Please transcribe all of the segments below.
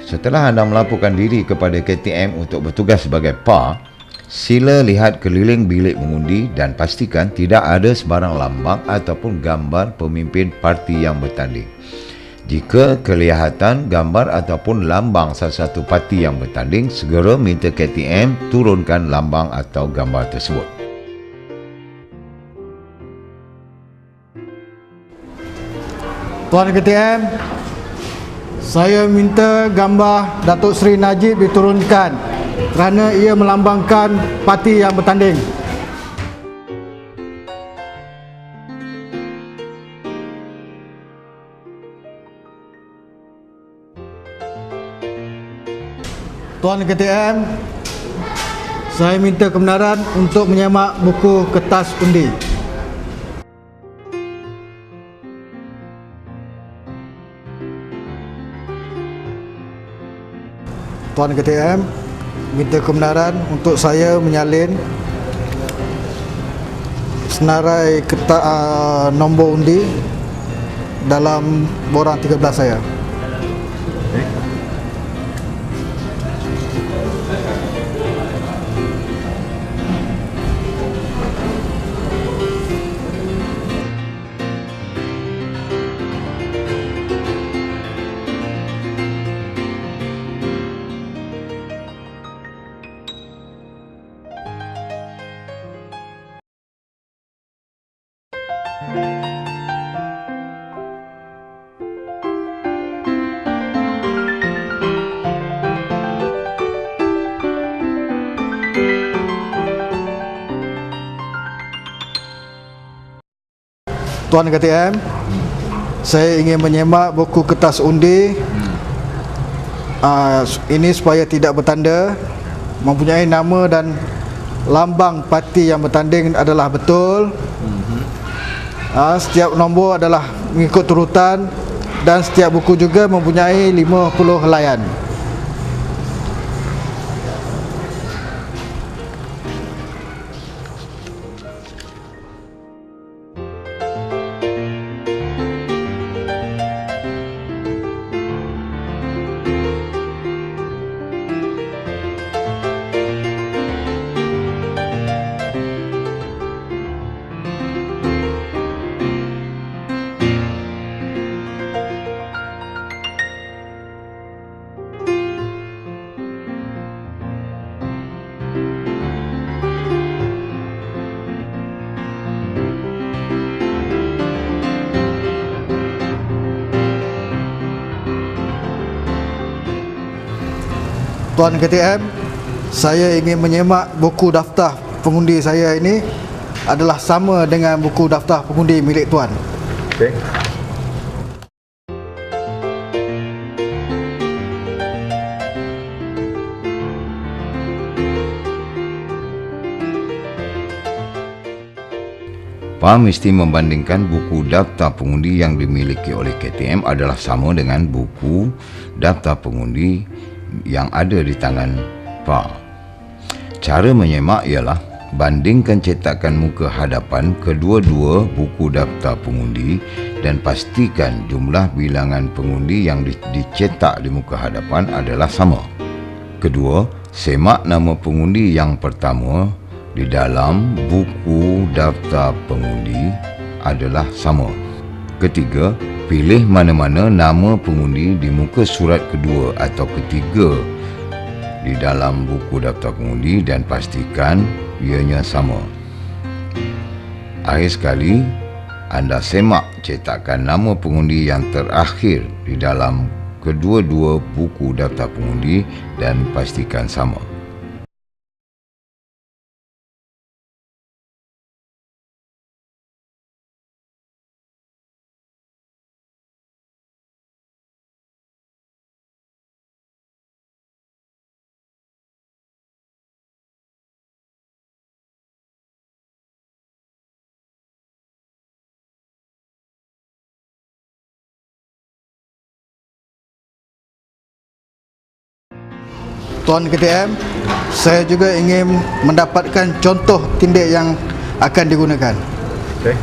Setelah anda melaporkan diri kepada KTM untuk bertugas sebagai PA, sila lihat keliling bilik mengundi dan pastikan tidak ada sebarang lambang ataupun gambar pemimpin parti yang bertanding. Jika kelihatan gambar ataupun lambang salah satu parti yang bertanding, segera minta KTM turunkan lambang atau gambar tersebut. Tuan KTM, saya minta gambar Datuk Seri Najib diturunkan kerana ia melambangkan parti yang bertanding. Tuan KTM, saya minta kebenaran untuk menyemak buku kertas undi. Tuan KTM, minta kebenaran untuk saya menyalin senarai nombor undi dalam borang 13 saya. Tuan KTM, saya ingin menyemak buku kertas undi ini supaya tidak bertanda, mempunyai nama dan lambang parti yang bertanding adalah betul. Setiap nombor adalah mengikut turutan dan setiap buku juga mempunyai 50 helaian. Tuan KTM, saya ingin menyemak buku daftar pengundi saya ini adalah sama dengan buku daftar pengundi milik Tuan. Okey. PA mesti membandingkan buku daftar pengundi yang dimiliki oleh KTM adalah sama dengan buku daftar pengundi yang ada di tangan PA. Cara menyemak ialah bandingkan cetakan muka hadapan kedua-dua buku daftar pengundi dan pastikan jumlah bilangan pengundi yang dicetak di muka hadapan adalah sama. Kedua, semak nama pengundi yang pertama di dalam buku daftar pengundi adalah sama. Ketiga, pilih mana-mana nama pengundi di muka surat kedua atau ketiga di dalam buku daftar pengundi dan pastikan ianya sama. Akhir sekali, anda semak cetakan nama pengundi yang terakhir di dalam kedua-dua buku daftar pengundi dan pastikan sama. Tuan KTM, saya juga ingin mendapatkan contoh tindik yang akan digunakan. Okey.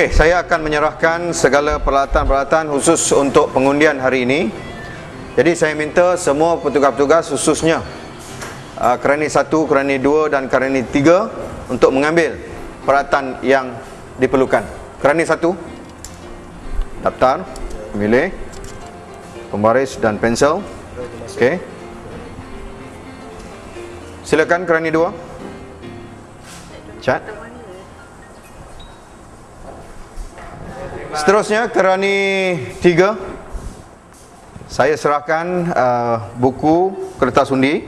Okey, saya akan menyerahkan segala peralatan-peralatan khusus untuk pengundian hari ini. Jadi saya minta semua petugas-petugas, khususnya kerani 1, kerani 2 dan kerani 3 untuk mengambil peralatan yang diperlukan. Kerani 1, daftar, pemilih, pembaris dan pensel. Okey. Silakan kerani 2. Cat. Seterusnya kerani 3, saya serahkan buku kertas undi,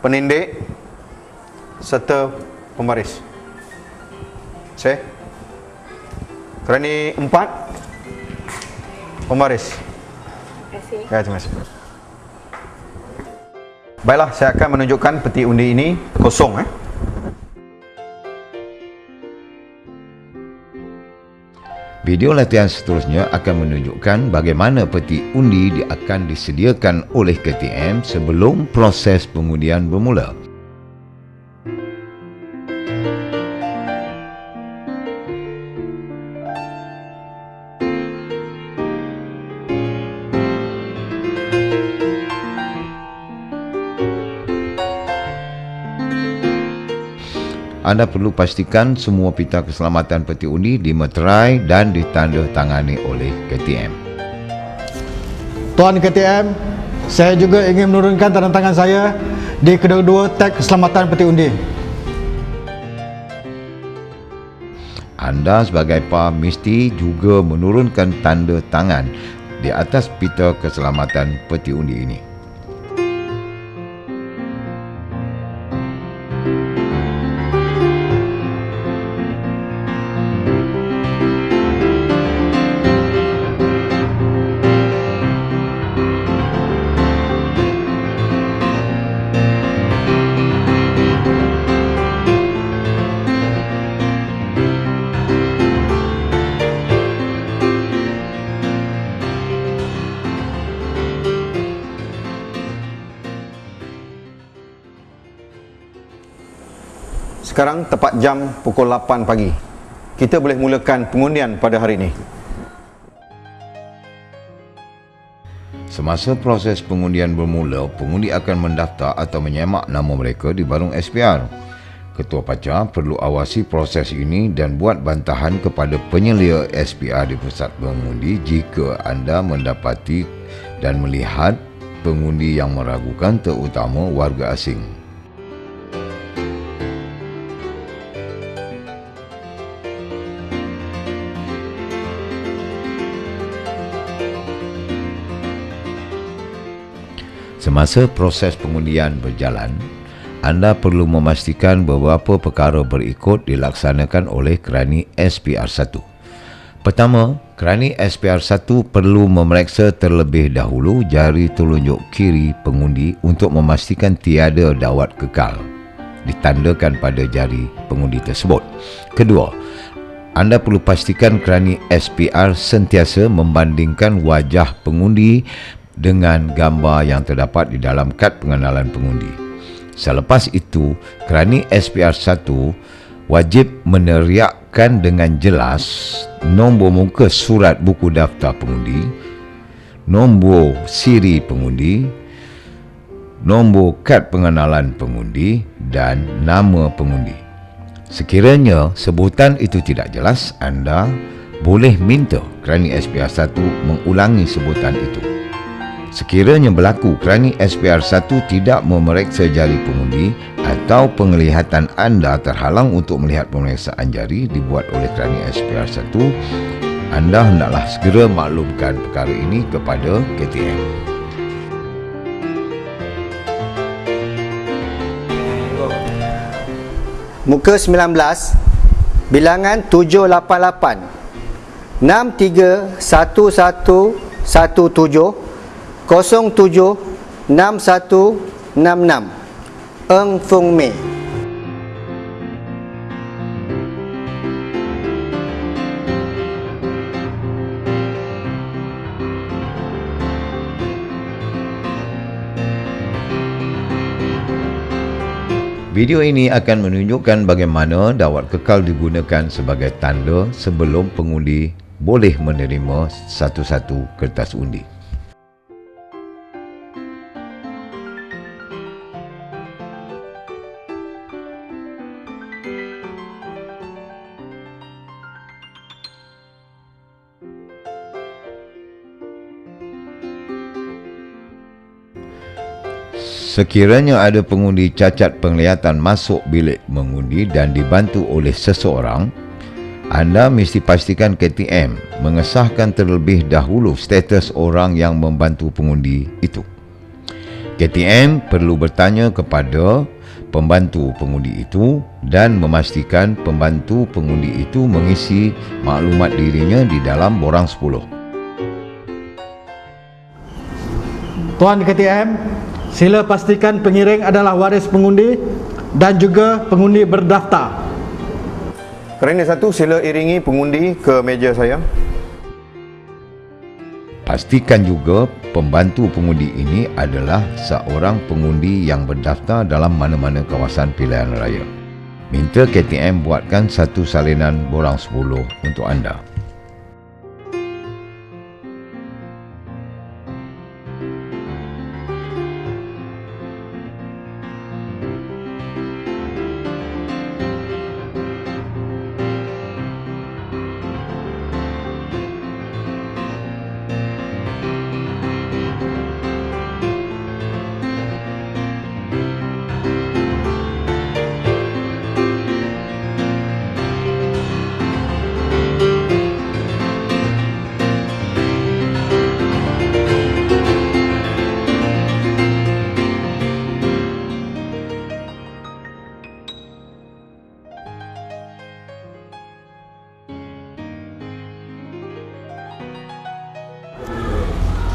penindik serta pembaris. Saya kerani 4, pembaris. Ya, terima kasih. Baiklah, saya akan menunjukkan peti undi ini kosong. Video latihan seterusnya akan menunjukkan bagaimana peti undi akan disediakan oleh KTM sebelum proses pengundian bermula. Anda perlu pastikan semua pita keselamatan peti undi dimeterai dan ditandatangani oleh KTM. Tuan KTM, saya juga ingin menurunkan tanda tangan saya di kedua-dua tag keselamatan peti undi. Anda sebagai PA mesti juga menurunkan tanda tangan di atas pita keselamatan peti undi ini. Sekarang tepat jam pukul 8 pagi. Kita boleh mulakan pengundian pada hari ini. Semasa proses pengundian bermula, pengundi akan mendaftar atau menyemak nama mereka di balung SPR. Ketua Pacar perlu awasi proses ini dan buat bantahan kepada penyelia SPR di pusat pengundi jika anda mendapati dan melihat pengundi yang meragukan, terutama warga asing. Semasa proses pengundian berjalan, anda perlu memastikan beberapa perkara berikut dilaksanakan oleh kerani SPR1. Pertama, kerani SPR1 perlu memeriksa terlebih dahulu jari telunjuk kiri pengundi untuk memastikan tiada dawat kekal ditandakan pada jari pengundi tersebut. Kedua, anda perlu pastikan kerani SPR sentiasa membandingkan wajah pengundi dengan gambar yang terdapat di dalam kad pengenalan pengundi. Selepas itu, kerani SPR1 wajib meneriakkan dengan jelas nombor muka surat buku daftar pengundi, nombor siri pengundi, nombor kad pengenalan pengundi dan nama pengundi. Sekiranya sebutan itu tidak jelas, anda boleh minta kerani SPR1 mengulangi sebutan itu. Sekiranya berlaku kerani SPR1 tidak memeriksa jari pengundi atau penglihatan anda terhalang untuk melihat pemeriksaan jari dibuat oleh kerani SPR1, anda hendaklah segera maklumkan perkara ini kepada KTM. Muka 19, bilangan 788 631117 076166 Eng Fung Mei. Video ini akan menunjukkan bagaimana dawat kekal digunakan sebagai tanda sebelum pengundi boleh menerima satu-satu kertas undi. Sekiranya ada pengundi cacat penglihatan masuk bilik mengundi dan dibantu oleh seseorang, anda mesti pastikan KTM mengesahkan terlebih dahulu status orang yang membantu pengundi itu. KTM perlu bertanya kepada pembantu pengundi itu dan memastikan pembantu pengundi itu mengisi maklumat dirinya di dalam borang 10. Tuan KTM, sila pastikan pengiring adalah waris pengundi dan juga pengundi berdaftar. Kerana satu, sila iringi pengundi ke meja saya. Pastikan juga pembantu pengundi ini adalah seorang pengundi yang berdaftar dalam mana-mana kawasan pilihan raya. Minta KTM buatkan satu salinan borang 10 untuk anda.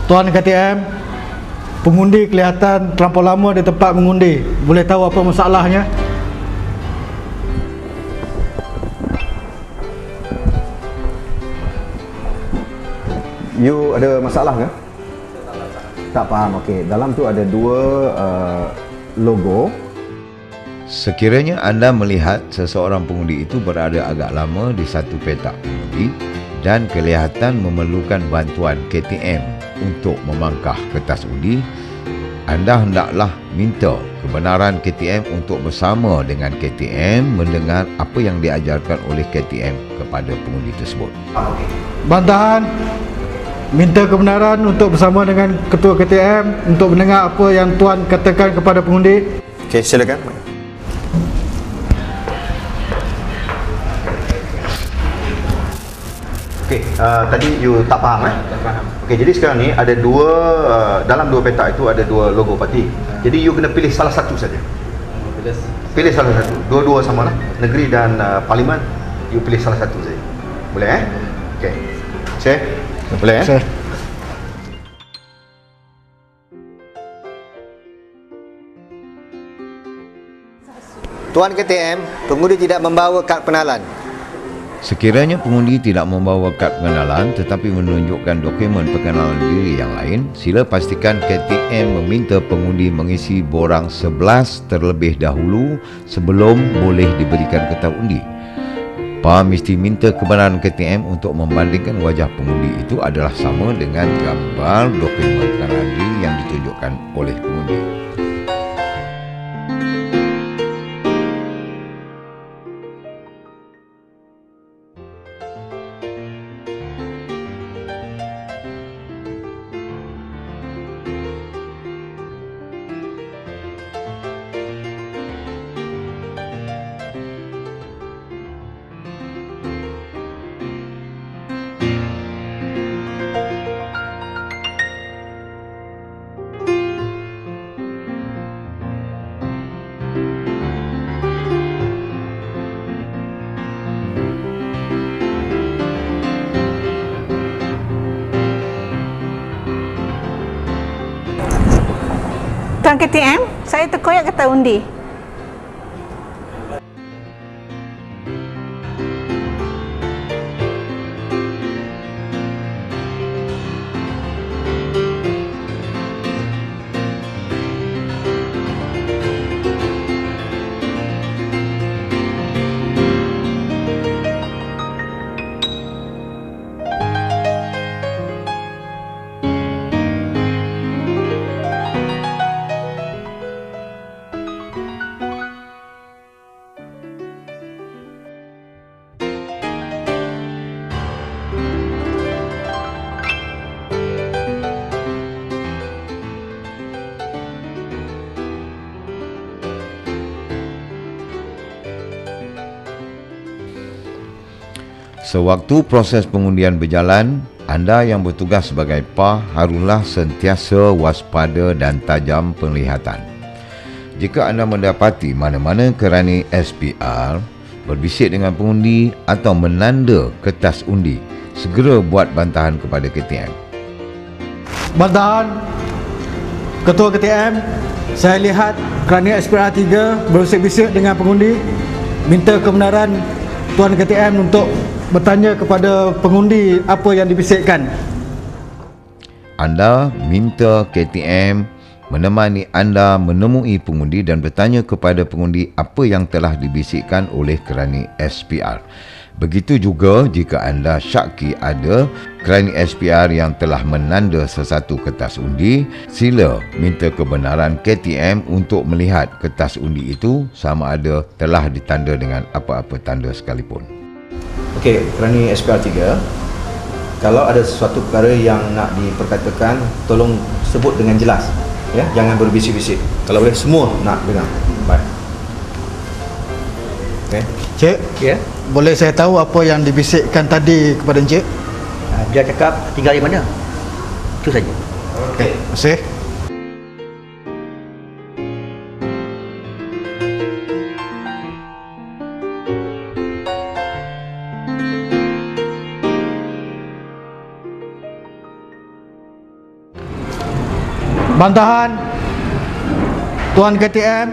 Tuan KTM, pengundi kelihatan terlampau lama di tempat mengundi. Boleh tahu apa masalahnya? You ada masalah ke? Tak faham. Okey, dalam tu ada dua logo. Sekiranya anda melihat seseorang pengundi itu berada agak lama di satu petak pengundi dan kelihatan memerlukan bantuan KTM untuk memangkah kertas undi, anda hendaklah minta kebenaran KTM untuk bersama dengan KTM mendengar apa yang diajarkan oleh KTM kepada pengundi tersebut. Bantahan, minta kebenaran untuk bersama dengan Ketua KTM untuk mendengar apa yang Tuan katakan kepada pengundi. Okey, silakan. Okey, tadi you tak faham Tak faham. Okey, jadi sekarang ni ada dua dalam dua petak itu ada dua logo parti. Jadi you kena pilih salah satu saja. Pilih salah satu. Dua-dua samalah. Negeri dan parlimen, you pilih salah satu saja. Boleh Okey. Saya boleh Saya. Tuan KTM, pengundi tidak membawa kad pengenalan. Sekiranya pengundi tidak membawa kad pengenalan tetapi menunjukkan dokumen perkenalan diri yang lain, sila pastikan KTM meminta pengundi mengisi borang 11 terlebih dahulu sebelum boleh diberikan kertas undi. Mesti minta kebenaran KTM untuk membandingkan wajah pengundi itu adalah sama dengan gambar dokumen perkenalan diri yang ditunjukkan oleh pengundi. Tuan KTM, saya terkoyak kertas undi. Sewaktu proses pengundian berjalan, anda yang bertugas sebagai PA haruslah sentiasa waspada dan tajam penglihatan. Jika anda mendapati mana-mana kerani SPR berbisik dengan pengundi atau menanda kertas undi, segera buat bantahan kepada KTM. Bantahan Ketua KTM, saya lihat kerani SPR 3 berbisik-bisik dengan pengundi. Minta kebenaran Tuan KTM untuk bertanya kepada pengundi apa yang dibisikkan. Anda minta KTM menemani anda menemui pengundi dan bertanya kepada pengundi apa yang telah dibisikkan oleh kerani SPR. Begitu juga jika anda syaki ada kerani SPR yang telah menanda sesuatu kertas undi, sila minta kebenaran KTM untuk melihat kertas undi itu sama ada telah ditanda dengan apa-apa tanda sekalipun. Okey, kerani SPR 3, kalau ada sesuatu perkara yang nak diperkatakan, tolong sebut dengan jelas, ya, jangan berbisik-bisik. Kalau boleh semua nak dengar. Baik. Okey. Cik, Ya, boleh saya tahu apa yang dibisikkan tadi kepada Encik? dia cakap tinggal di mana. Itu saja. Okey, terima kasih. Bantahan Tuan KTM,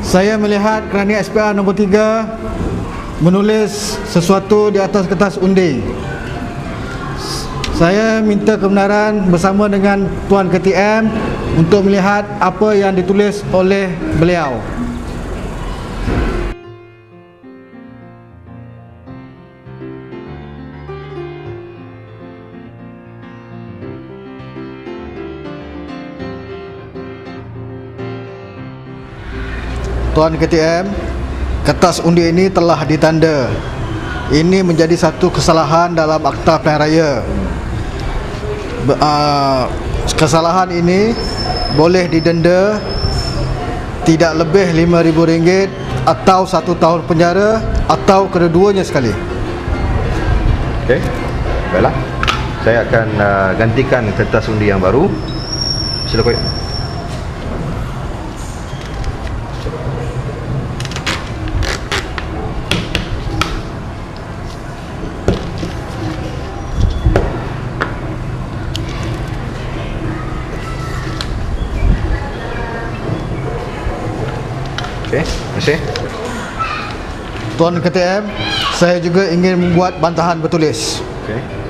saya melihat kerani SPR nombor 3 menulis sesuatu di atas kertas undi. Saya minta kebenaran bersama dengan Tuan KTM untuk melihat apa yang ditulis oleh beliau. Tuan KTM, kertas undi ini telah ditanda. Ini menjadi satu kesalahan dalam akta pilihan raya. Kesalahan ini boleh didenda tidak lebih RM5,000 atau 1 tahun penjara atau kedua-duanya sekali. Okey. Baiklah. Saya akan gantikan kertas undi yang baru. Sila koyak. Okey, terima kasih. Tuan KTM, saya juga ingin membuat bantahan bertulis. Okey.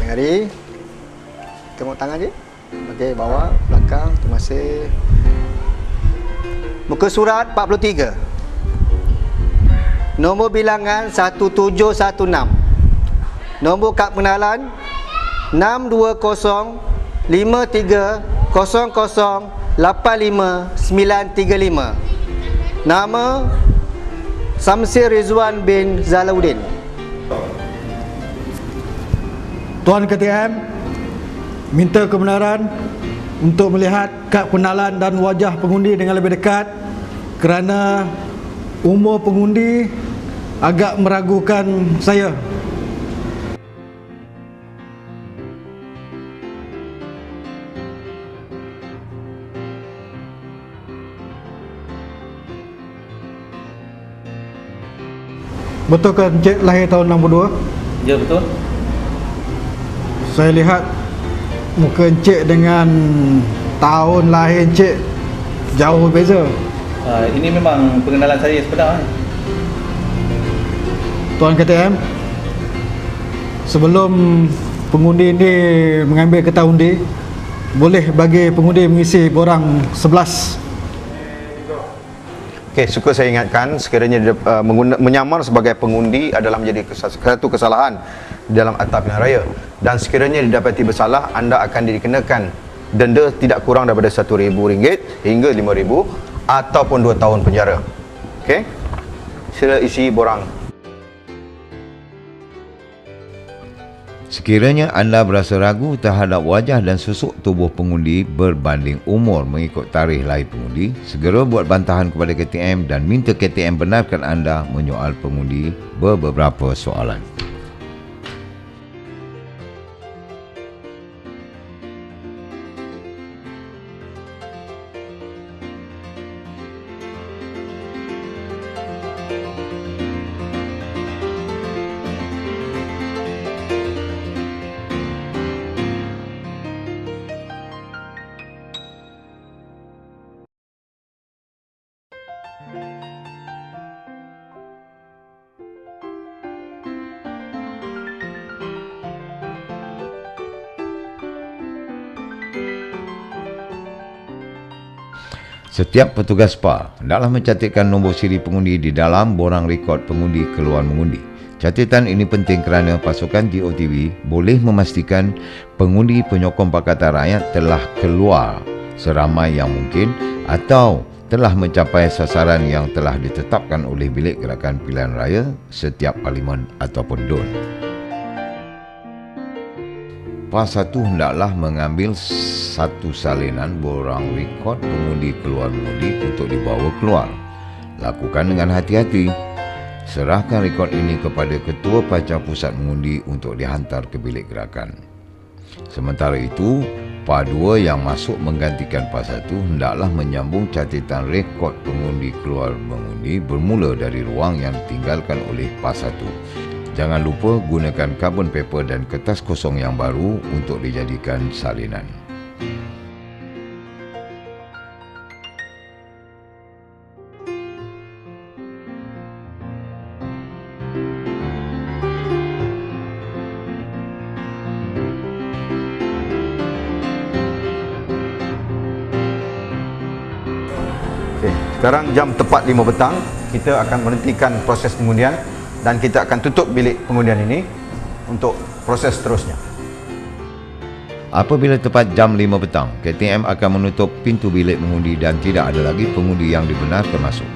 Hari tengok tangan je. Okey, bawah, belakang. Terima kasih. Muka surat 43. Nombor bilangan 1716. Nombor kad pengenalan 62053008595. Nama Samsir Rizwan bin Zalauddin. Tuan KTM, minta kebenaran untuk melihat kad pengenalan dan wajah pengundi dengan lebih dekat kerana umur pengundi agak meragukan saya. Betul ke Encik lahir tahun 62? Ya, betul. Saya lihat muka Encik dengan tahun lahir Encik jauh berbeza. Ini memang pengenalan saya sebenar. Tuan KTM, sebelum pengundi ini mengambil kertas undi, boleh bagi pengundi mengisi borang 11. Okey, suka saya ingatkan, sekiranya dia, menyamar sebagai pengundi adalah menjadi satu kesalahan dalam Akta Pilihan Raya, dan sekiranya didapati bersalah, anda akan dikenakan denda tidak kurang daripada RM1,000 hingga RM5,000 ataupun 2 tahun penjara. Okey, sila isi borang. Sekiranya anda berasa ragu terhadap wajah dan susuk tubuh pengundi berbanding umur mengikut tarikh lahir pengundi, segera buat bantahan kepada KTM dan minta KTM benarkan anda menyoal pengundi beberapa soalan. Setiap petugas PA hendaklah mencatatkan nombor siri pengundi di dalam borang rekod pengundi keluar mengundi. Catatan ini penting kerana pasukan GOTV boleh memastikan pengundi penyokong Pakatan Rakyat telah keluar seramai yang mungkin atau telah mencapai sasaran yang telah ditetapkan oleh Bilik Gerakan Pilihan Raya setiap parlimen ataupun DUN. PAS 1 hendaklah mengambil satu salinan borang rekod pengundi keluar mengundi untuk dibawa keluar. Lakukan dengan hati-hati. Serahkan rekod ini kepada Ketua Pacar Pusat Mengundi untuk dihantar ke Bilik Gerakan. Sementara itu, PA 2 yang masuk menggantikan PAS 1 hendaklah menyambung catatan rekod pengundi keluar mengundi bermula dari ruang yang ditinggalkan oleh PAS 1. Jangan lupa gunakan carbon paper dan kertas kosong yang baru untuk dijadikan salinan. Okey, sekarang jam tepat 5 petang, kita akan menghentikan proses pengundian dan kita akan tutup bilik pengundian ini untuk proses seterusnya. Apabila tepat jam 5 petang, KTM akan menutup pintu bilik mengundi dan tidak ada lagi pengundi yang dibenarkan masuk.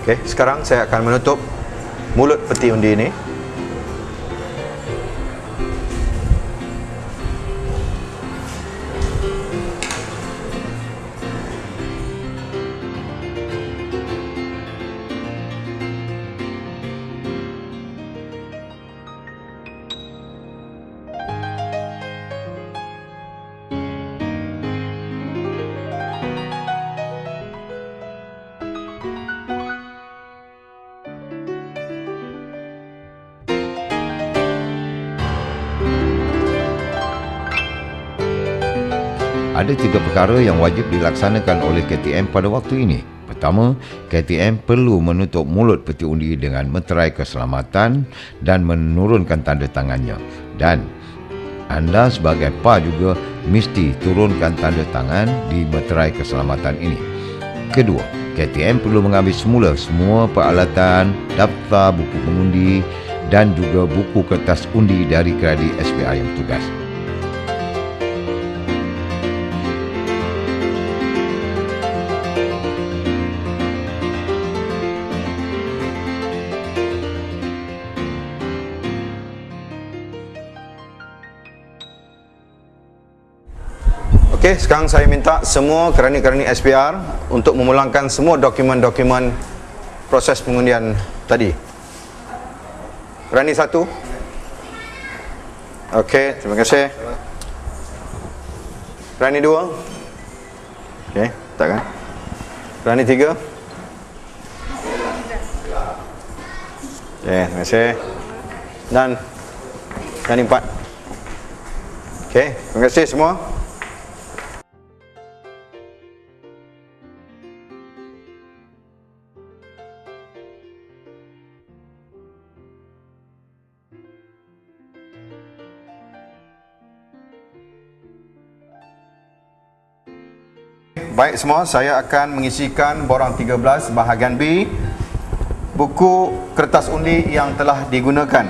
Okey, sekarang saya akan menutup mulut peti undi ini. Ada 3 perkara yang wajib dilaksanakan oleh KTM pada waktu ini. Pertama, KTM perlu menutup mulut peti undi dengan meterai keselamatan dan menurunkan tanda tangannya. Dan anda sebagai PA juga mesti turunkan tanda tangan di meterai keselamatan ini. Kedua, KTM perlu mengambil semula semua peralatan, daftar buku pengundi dan juga buku kertas undi dari kredi SPR yang bertugas. Okey, sekarang saya minta semua kerani-kerani SPR untuk memulangkan semua dokumen-dokumen proses pengundian tadi. Kerani 1. Okey, terima kasih. Kerani 2. Okey, takkan. Kerani 3. Okey, terima kasih. Dan kerani 4. Okey, terima kasih semua. Baik semua, saya akan mengisikan borang 13 bahagian B buku kertas undi yang telah digunakan.